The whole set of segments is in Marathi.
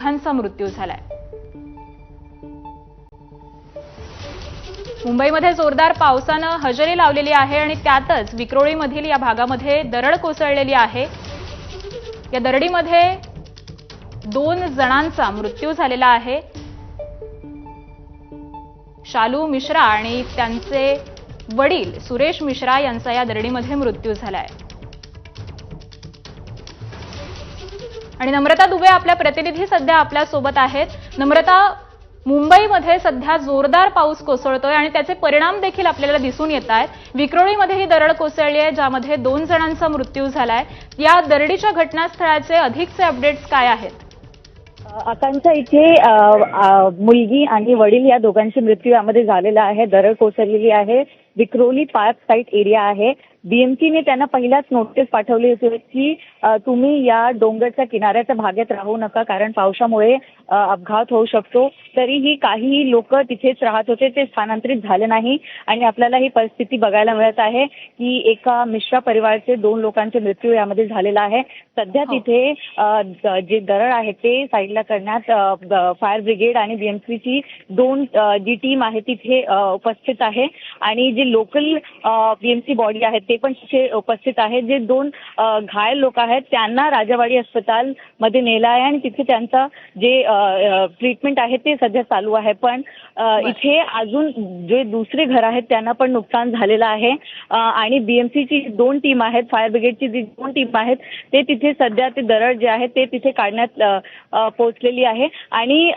दोघांचा मृत्यू झालाय। मुंबईमध्ये जोरदार पावसानं हजेरी लावलेली आहे आणि त्यातच विक्रोळीमधील या भागामध्ये दरड कोसळलेली आहे। या दरडीमध्ये 2 जणांचा मृत्यू झालेला आहे। शालू मिश्रा आणि त्यांचे वडील सुरेश मिश्रा यांचा या दरडीमध्ये मृत्यू झालाय। आणि नम्रता दुबे आपल्या प्रतिनिधी सध्या आपल्या सोबत आहेत। नम्रता, मुंबईमध्ये सध्या जोरदार पाऊस कोसळतोय आणि त्याचे परिणाम देखील आपल्याला दिसून येत आहेत। विक्रोळीमध्ये ही दरड कोसळली आहे ज्यामध्ये 2 जणांचा मृत्यू झालाय। या दरडीच्या घटनास्थळाचे अधिकचे अपडेट्स काय आहेत? आकांक्षा, इथे मुलगी आणि वडील या दोघांचे मृत्यू यामध्ये झालेला आहे। दरड कोसळलेली आहे। विक्रोळी पार्क साइट एरिया आहे। बीएमसीने त्यांना पहिलाच नोटीस पाठवली होती की तुम्ही या डोंगरच्या किनाऱ्याच्या भागात राहू नका, कारण पावसामुळे अपघात होऊ शकतो। तरीही काही लोक तिथेच राहत होते, ते स्थलांतरित झाले नाही आणि आपल्याला ही परिस्थिती बघायला मिळत आहे की एका मिश्रा परिवाराचे 2 लोकांचे मृत्यू यामध्ये झालेला आहे। सध्या तिथे जे दरड आहे ते साईडला करण्यात फायर ब्रिगेड आणि बीएमसीची 2 जी टीम आहे तिथे उपस्थित आहे आणि जे लोकल बीएमसी बॉडी आहे ते पण तिथे उपस्थित आहे। जे 2 घायल लोक आहेत त्यांना राजावाडी अस्पताल मध्ये नेलं आहे आणि तिथे त्यांचा जे ट्रीटमेंट आहे ते सध्या चालू आहे। पण इथे अजून जे दुसरे घर आहेत त्यांना पण नुकसान झालेलं आहे आणि बीएमसीची 2 टीम आहेत, फायर ब्रिगेडची जी 2 टीम आहेत ते तिथे सध्या ते दरड जे आहे ते तिथे काढण्यात पोहोचलेली आहे। आणि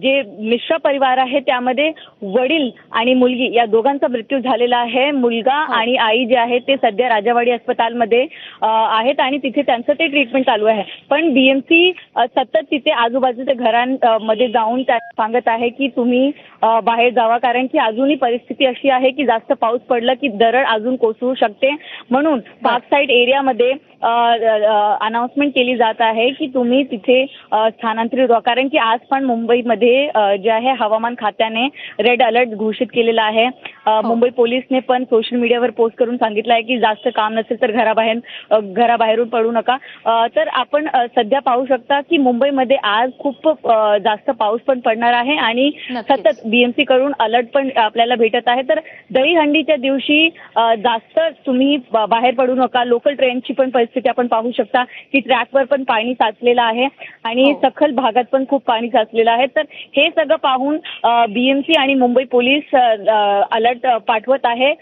जे मिश्रा परिवार आहे त्यामध्ये वडील आणि मुलगी या दोघांचा मृत्यू झालेला आहे। मुलगा आणि आई जे आहे ते सध्या राजावाडी अस्पतालमध्ये आहेत आणि तिथे त्यांचं ते ट्रीटमेंट चालू आहे। पण बीएमसी सतत तिथे आजूबाजूच्या घरांमध्ये जाऊन त्या सांगत आहे की तुम्ही बाहेर जावा, कारण की अजूनही परिस्थिती अशी आहे की जास्त पाऊस पडला की दरड अजून कोसळू शकते। म्हणून पार्क साइड एरियामध्ये अनाउन्समेंट केली जात आहे की तुम्ही तिथे स्थानांतरित व्हा, कारण की आज पण मुंबईमध्ये जे आहे हवामान खात्याने रेड अलर्ट घोषित केलेला आहे। मुंबई पोलिसने पण सोशल मीडियावर पोस्ट करून सांगितलं आहे की जास्त काम नसेल तर घराबाहेरून पडू नका। तर आपण सध्या पाहू शकता की मुंबईमध्ये आज खूप जास्त पाऊस पण पडणार आहे आणि सतत बीएमसी कडून अलर्ट पण आपल्याला भेटत आहे। तर दहीहंडीच्या दिवशी जास्त तुम्ही बाहेर पडू नका। लोकल ट्रेनची पण परिस्थिती आपण पाहू शकता की ट्रॅकवर पण पाणी साचलेलं आहे आणि सखल भागात पण खूप पाणी साचलेलं आहे। तर हे सगळं पाहून बीएमसी आणि मुंबई पोलीस अलर्ट पाठवत आहे।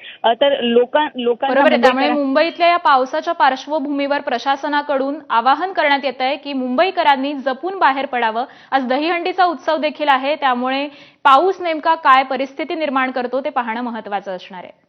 तर लोकांना त्यामुळे मुंबईतल्या या पावसाच्या पार्श्वभूमीवर प्रशासनाकडून आवाहन करण्यात येत आहे की मुंबईकरांनी जपून बाहेर पडावं। आज दहीहंडीचा उत्सव देखील आहे, त्यामुळे पाऊस नेमका काय परिस्थिती निर्माण करतो ते पाहणं महत्त्वाचं असणार आहे।